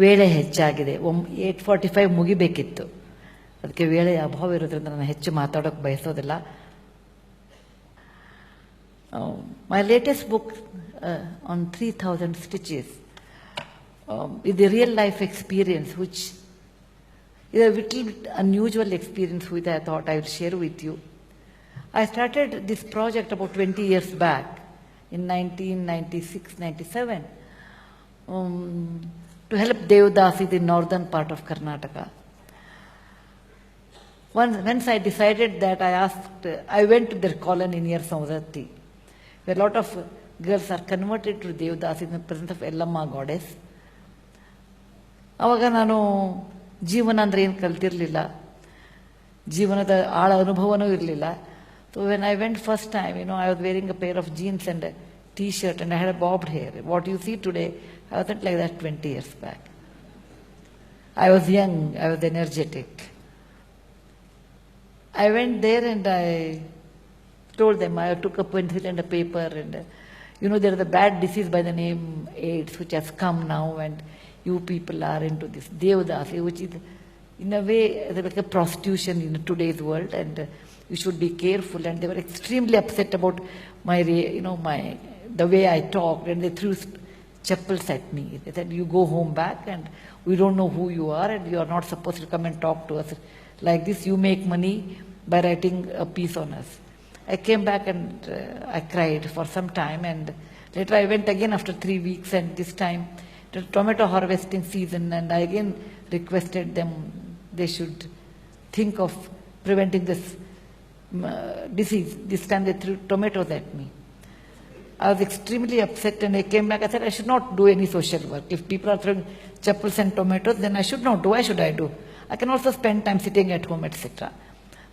ವೇಳೆ ಹೆಚ್ಚಾಗಿದೆ. 8:45 ಮುಗಿಬೇಕಿತ್ತು. ಅದಕ್ಕೆ ವೇಳೆಯ ಅಭಾವ ಇರೋದ್ರಿಂದ ನಾನು ಹೆಚ್ಚು ಮಾತಾಡೋಕ್ಕೆ ಬಯಸೋದಿಲ್ಲ. My latest book on 3,000 Stitches is a real life experience, which is a little bit unusual experience which I thought I will share with you. I started this project about 20 years back in 1996-97 to help Devdasi, the northern part of Karnataka. Once I decided that, I went to their colony near Saudatti, where a lot of girls are converted to Devdasi in the presence of Ellamma goddess. ಆವಾಗ ನಾನು ಜೀವನ ಅಂದರೆ ಏನು ಕಲ್ತಿರಲಿಲ್ಲ, ಜೀವನದ ಆಳ ಅನುಭವನೂ ಇರಲಿಲ್ಲ. So when I went first time, I was wearing a pair of jeans and a t-shirt and I had a bobbed hair. What you see today, I wasn't like that 20 years back. I was young, I was energetic. I went there and I told them, I took a pencil and a paper and, there is a bad disease by the name AIDS which has come now, and you people are into this Devdasi, which is in a way like a prostitution in today's world, and you should be careful. And they were extremely upset about the way I talked, and they threw chappals at me. They said, you go home back and we don't know who you are and you are not supposed to come and talk to us like this. You make money by writing a piece on us. I came back and I cried for some time, and later I went again after 3 weeks, and this time the tomato harvesting season, and I again requested them they should think of preventing this disease. This time they threw tomatoes at me. I was extremely upset and I came back. I said I should not do any social work. If people are throwing chappals and tomatoes, then I should not do. Why should I do? I can also spend time sitting at home, etc.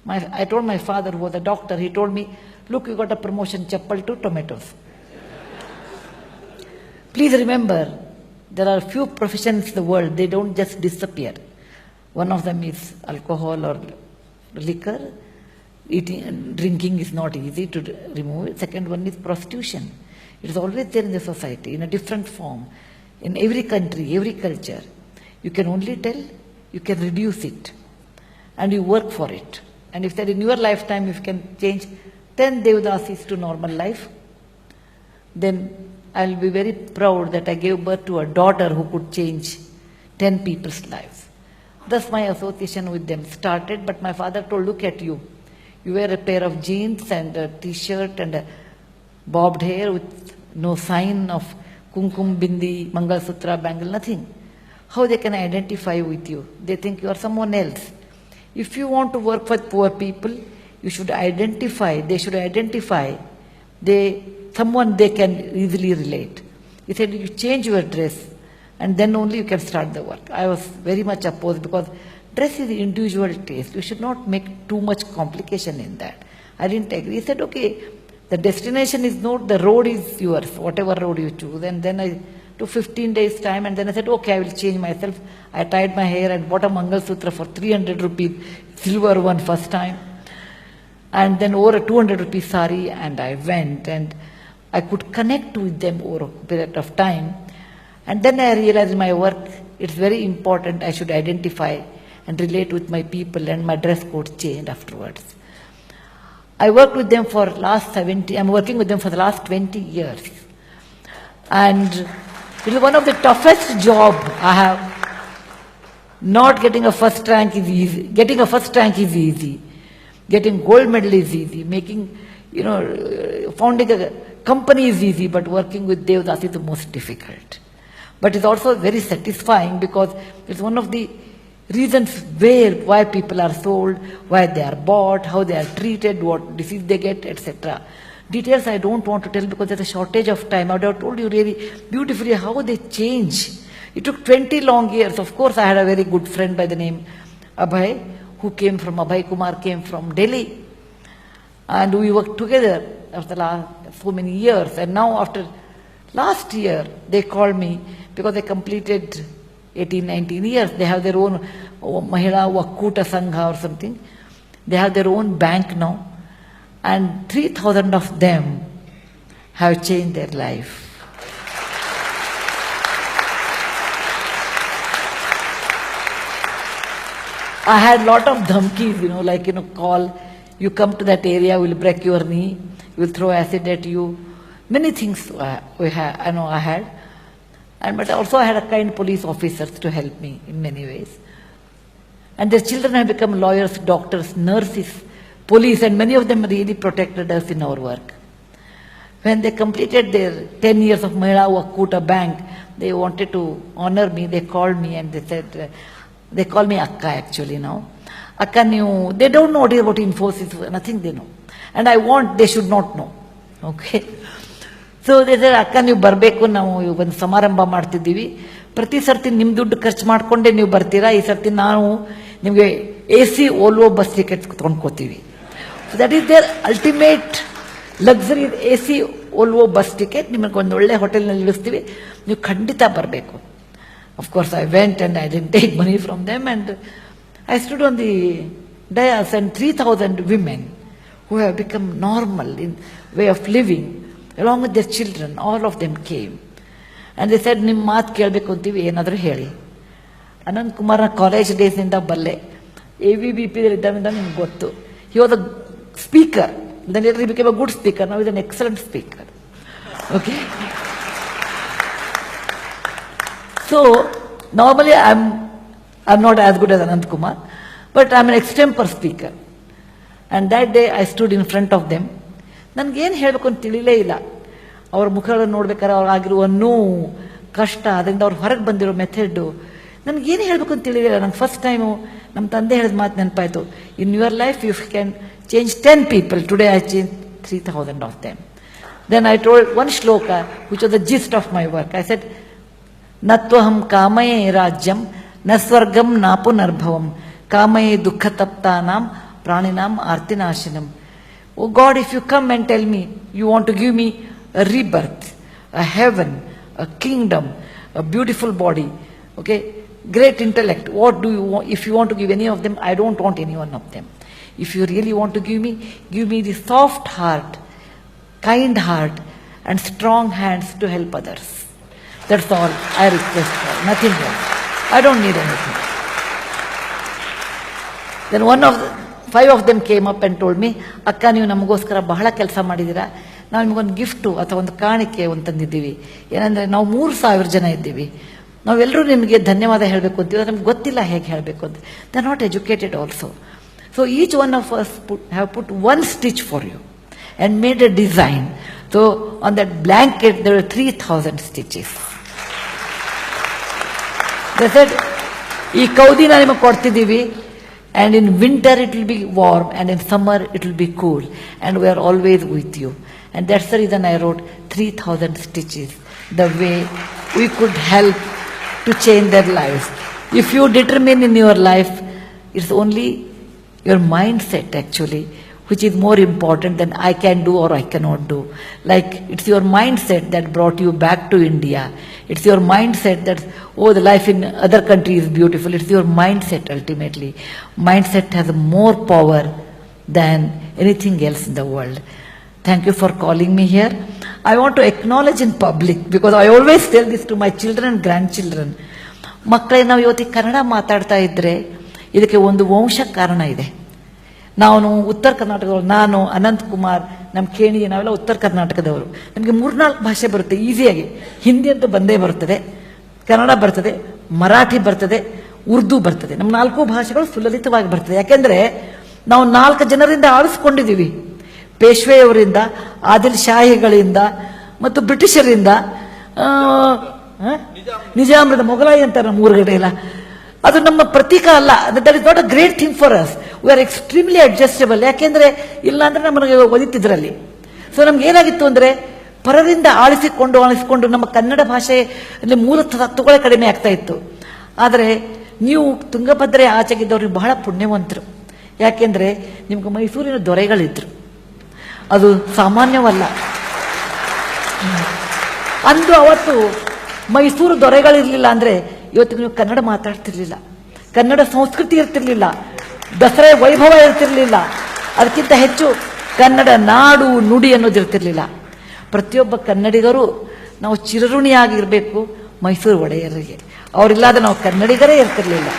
I told my father, who was a doctor, he told me, look, you got a promotion, chappal to tomatoes. Please remember, there are few professions in the world, they don't just disappear. One of them is alcohol or liquor. Drinking is not easy to remove. Second one is prostitution. It is always there in the society in a different form. In every country, every culture. You can only tell, you can reduce it, and you work for it. And if that in your lifetime you can change 10 Devdasis to normal life, then I will be very proud that I gave birth to a daughter who could change 10 people's lives. Thus my association with them started, but my father told, look at you. You wear a pair of jeans and a t-shirt and a bobbed hair with no sign of kumkum, bindi, mangalsutra, bangle, nothing. How they can identify with you? They think you are someone else. If you want to work with poor people, you should identify, they should identify someone they can easily relate. He said, you change your dress and then only you can start the work. I was very much opposed because dress is individual taste. You should not make too much complication in that. I didn't agree. He said, okay, the destination is not, the road is yours, whatever road you choose. And then I took 15 days time, and then I said, okay, I will change myself. I tied my hair and bought a Mangalsutra for 300 rupees, silver one first time. And then over a 200 rupees sari, and I went and I could connect with them over a period of time. And then I realized my work, it's very important, I should identify and relate with my people, and my dress code changed afterwards. I worked with them for I'm working with them for the last 20 years. And it is one of the toughest job I have. Not getting a first rank is easy. Getting a first rank is easy. Getting gold medal is easy. Founding a company is easy, but working with Devdasi is the most difficult. But it's also very satisfying because it's one of the reasons why people are sold, why they are bought, how they are treated, what disease they get, etc. Details I don't want to tell because there's a shortage of time. I would have told you really beautifully how they change. It took 20 long years. Of course, I had a very good friend by the name Abhay, Abhay Kumar came from Delhi. And we worked together after so many years. And now after last year, they called me because they completed 18, 19 years. They have their own Mahila Vakuta Sangha or something. They have their own bank now. And 3,000 of them have changed their life. I had lot of dhamkis, like, call, you come to that area, we'll break your knee, we'll throw acid at you. Many things I had. But also I had a kind police officers to help me in many ways. And their children have become lawyers, doctors, nurses, police, and many of them really protected us in our work. When they completed their 10 years of Mahila Vakkuta Bank, they wanted to honor me. They called me and they said, they call me Akka actually now. Akka, they don't know what is about Infosys, nothing they know. And I want, they should not know. Okay. So ಅಕ್ಕ ನೀವು ಬರಬೇಕು, ನಾವು ಒಂದು ಸಮಾರಂಭ ಮಾಡ್ತಿದ್ದೀವಿ, ಪ್ರತಿ ಸರ್ತಿ ನಿಮ್ಮ ದುಡ್ಡು ಖರ್ಚು ಮಾಡಿಕೊಂಡೇ ನೀವು ಬರ್ತೀರಾ, ಈ ಸರ್ತಿ ನಾವು ನಿಮಗೆ AC ಓಲ್ವೋ ಬಸ್ ಟಿಕೆಟ್ ತೊಗೊಂಡ್ಕೋತೀವಿ. So that is their ultimate luxury, AC Volvo bus ticket, ನಿಮಗೆ ಒಂದು ಒಳ್ಳೆ ಹೋಟೆಲ್ನಲ್ಲಿ ಇಳಿಸ್ತೀವಿ, ನೀವು ಖಂಡಿತ ಬರಬೇಕು. Of course I went and I didn't take money from them and I stood on the dais and 3,000 women who have become normal in way of living along with their children, all of them came. And they said, ನಿಮ್ಮ ಮಾತು ಕೇಳಬೇಕು ಅಂತೀವಿ, ಏನಾದರೂ ಹೇಳಿ. Ananth ಕುಮಾರ್ನ college ಡೇಸ್ನಿಂದ ಬಲ್ಲೆ, AVBP ಇದ್ದಾಗಿಂದ ನಿಮ್ಗೆ ಗೊತ್ತು. He was a speaker. Then later he became a good speaker. Now he's an excellent speaker. Okay? So, normally I'm not as good as Anant Kumar, but I'm an extempore speaker. And that day I stood in front of them. ನನಗೇನು ಹೇಳಬೇಕು ಅಂತ ತಿಳಿಲೇ ಇಲ್ಲ. ಅವ್ರ ಮುಖಗಳನ್ನು ನೋಡ್ಬೇಕಾದ್ರೆ ಅವ್ರಾಗಿರುವ ನೋವು, ಕಷ್ಟ, ಅದರಿಂದ ಅವ್ರು ಹೊರಗೆ ಬಂದಿರೋ ಮೆಥಡು ನನಗೇನು ಹೇಳಬೇಕು ಅಂತ ತಿಳಿಲಿಲ್ಲ. ನಂಗೆ ಫಸ್ಟ್ ಟೈಮು ನಮ್ಮ ತಂದೆ ಹೇಳಿದ ಮಾತು ನೆನಪಾಯಿತು, in your life you can change 10 people. Today I changed 3,000 of them. Then I told one shloka which was the gist of my work. I said, ನತ್ವಹಂ ಕಾಮಯೇ ರಾಜ್ಯಂ ನ ಸ್ವರ್ಗಂ ನ ಪುನರ್ಭವಂ ಕಾಮಯೇ ದುಃಖತಪ್ತಾನಾಂ ಪ್ರಾಣಿನಾಂ ಆರ್ತಿನಾಶನಂ. Oh God, if you come and tell me you want to give me a rebirth, a heaven, a kingdom, a beautiful body, okay, great intellect, what do you want? If you want to give any of them, I don't want any one of them. If you really want to give me the soft heart, kind heart, and strong hands to help others. That's all I request for, nothing else. I don't need anything. Then 5 of them came up and told me, ಅಕ್ಕ ನೀವು ನಮಗೋಸ್ಕರ ಬಹಳ ಕೆಲಸ ಮಾಡಿದ್ದೀರಾ, ನಾವು ನಿಮಗೊಂದು gift ಅಥವಾ ಒಂದು ಕಾಣಿಕೆ ಒಂದು ತಂದಿದ್ದೀವಿ. ಏನಂದರೆ ನಾವು 3,000 ಜನ ಇದ್ದೀವಿ, ನಾವೆಲ್ಲರೂ ನಿಮಗೆ ಧನ್ಯವಾದ ಹೇಳಬೇಕು ಅಂತೀವಿ, ನಮ್ಗೆ ಗೊತ್ತಿಲ್ಲ ಹೇಗೆ ಹೇಳಬೇಕು ಅಂತ. They are not educated also. So each one of us have put 1 stitch for you and made a design. So on that blanket there are 3,000 stitches. They said, ಈ ಕೌದಿನ ನಿಮಗೆ ಕೊಡ್ತಿದ್ದೀವಿ, and in winter it will be warm, and in summer it will be cool, and we are always with you. And that's the reason I wrote 3,000 stitches, the way we could help to change their lives. If you determine in your life, it's only your mindset actually which is more important than I can do or I cannot do. Like, it's your mindset that brought you back to India. It's your mindset that, oh, the life in other countries is beautiful. It's your mindset ultimately. Mindset has more power than anything else in the world. Thank you for calling me here. I want to acknowledge in public, because I always tell this to my children and grandchildren. ಮಕ್ಕಳೇ, ನಾವು ಇವತ್ತಿಗೆ ಕನ್ನಡ ಮಾತಾಡ್ತಾ ಇದ್ರೆ ಇದಕ್ಕೆ ಒಂದು ವಂಶ ಕಾರಣ ಇದೆ. ನಾನು ಉತ್ತರ ಕರ್ನಾಟಕದವರು, ನಾನು ಅನಂತ್ ಕುಮಾರ್, ನಮ್ಮ ಖೇಣಿ, ನಾವೆಲ್ಲ ಉತ್ತರ ಕರ್ನಾಟಕದವರು. ನಮಗೆ 3-4 ಭಾಷೆ ಬರುತ್ತೆ ಈಸಿಯಾಗಿ. ಹಿಂದಿ ಅಂತೂ ಬಂದೇ ಬರ್ತದೆ, ಕನ್ನಡ ಬರ್ತದೆ, ಮರಾಠಿ ಬರ್ತದೆ, ಉರ್ದು ಬರ್ತದೆ. ನಮ್ಮ 4 ಭಾಷೆಗಳು ಸುಲಲಿತವಾಗಿ ಬರ್ತದೆ. ಯಾಕೆಂದರೆ ನಾವು 4 ಜನರಿಂದ ಆಳಿಸ್ಕೊಂಡಿದ್ದೀವಿ. ಪೇಶ್ವೆಯವರಿಂದ, ಆದಿಲ್ ಶಾಹಿಗಳಿಂದ ಮತ್ತು ಬ್ರಿಟಿಷರಿಂದ, ನಿಜಾಮರದ ಮೊಘಲಾಯಿ ಅಂತಾರೆ ನಮ್ಮ ಊರುಗಡೆ ಎಲ್ಲ. ಅದು ನಮ್ಮ ಪ್ರತೀಕ ಅಲ್ಲ. That is not a great thing for us. We are extremely adjustable. ಯಾಕೆಂದ್ರೆ ಇಲ್ಲಾಂದ್ರೆ ನಮಗೆ ಒದಿತಿದ್ರಲ್ಲಿ. ಸೊ ನಮ್ಗೆ ಏನಾಗಿತ್ತು ಅಂದ್ರೆ, ಪರರಿಂದ ಆಳಿಸಿಕೊಂಡು ನಮ್ಮ ಕನ್ನಡ ಭಾಷೆಯಲ್ಲಿ ಮೂಲ ತತ್ವಗಳೇ ಕಡಿಮೆ ಆಗ್ತಾ ಇತ್ತು. ಆದರೆ ನೀವು ತುಂಗಭದ್ರೆ ಆಚೆಗಿದ್ದವ್ರಿಗೆ ಬಹಳ ಪುಣ್ಯವಂತರು. ಯಾಕೆಂದ್ರೆ ನಿಮ್ಗೆ ಮೈಸೂರಿನ ದೊರೆಗಳಿದ್ರು, ಅದು ಸಾಮಾನ್ಯವಲ್ಲ. ಅಂದು ಅವತ್ತು ಮೈಸೂರು ದೊರೆಗಳಿರ್ಲಿಲ್ಲ ಅಂದ್ರೆ ಇವತ್ತಿಗೆ ನೀವು ಕನ್ನಡ ಮಾತಾಡ್ತಿರ್ಲಿಲ್ಲ, ಕನ್ನಡ ಸಂಸ್ಕೃತಿ ಇರ್ತಿರ್ಲಿಲ್ಲ, ದಸರಾ ವೈಭವ ಇರ್ತಿರ್ಲಿಲ್ಲ, ಅದಕ್ಕಿಂತ ಹೆಚ್ಚು ಕನ್ನಡ ನಾಡು ನುಡಿ ಅನ್ನೋದಿರ್ತಿರ್ಲಿಲ್ಲ. ಪ್ರತಿಯೊಬ್ಬ ಕನ್ನಡಿಗರು ನಾವು ಚಿರಋಣಿಯಾಗಿರಬೇಕು ಮೈಸೂರು ಒಡೆಯರಿಗೆ. ಅವರಿಲ್ಲದೆ ನಾವು ಕನ್ನಡಿಗರೇ ಇರ್ತಿರ್ಲಿಲ್ಲ.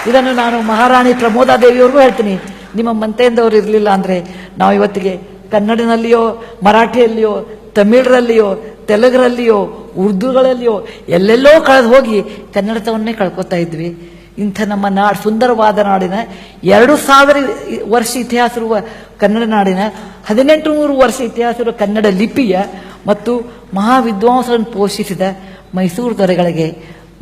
ಇದನ್ನು ನಾನು ಮಹಾರಾಣಿ ಪ್ರಮೋದಾದೇವಿಯವ್ರಿಗೂ ಹೇಳ್ತೀನಿ. ನಿಮ್ಮ ಮಂತೆಯಿಂದವ್ರು ಇರಲಿಲ್ಲ ಅಂದರೆ ನಾವು ಇವತ್ತಿಗೆ ಕನ್ನಡಿನಲ್ಲಿಯೋ, ಮರಾಠಿಯಲ್ಲಿಯೋ, ತಮಿಳರಲ್ಲಿಯೋ, ತೆಲುಗರಲ್ಲಿಯೋ, ಉರ್ದುಗಳಲ್ಲಿಯೋ ಎಲ್ಲೆಲ್ಲೋ ಕಳೆದು ಹೋಗಿ ಕನ್ನಡತವನ್ನೇ ಕಳ್ಕೊತಾ ಇದ್ವಿ. ಇಂಥ ನಮ್ಮ ಸುಂದರವಾದ ನಾಡಿನ 2000 ವರ್ಷ ಇತಿಹಾಸ ಇರುವ ಕನ್ನಡ ನಾಡಿನ 1800 ವರ್ಷ ಇತಿಹಾಸ ಇರುವ ಕನ್ನಡ ಲಿಪಿಯ ಮತ್ತು ಮಹಾವಿದ್ವಾಂಸರನ್ನು ಪೋಷಿಸಿದ ಮೈಸೂರು ದೊರೆಗಳಿಗೆ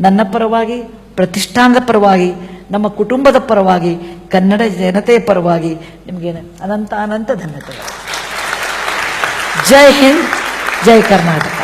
ನನ್ನ ಪರವಾಗಿ, ಪ್ರತಿಷ್ಠಾನದ ಪರವಾಗಿ, ನಮ್ಮ ಕುಟುಂಬದ ಪರವಾಗಿ, ಕನ್ನಡ ಜನತೆಯ ಪರವಾಗಿ ನಿಮಗೆ ಅನಂತ ಧನ್ಯವಾದಗಳು. ಜೈ ಹಿಂದ್, ಜೈ ಕರ್ನಾಟಕ.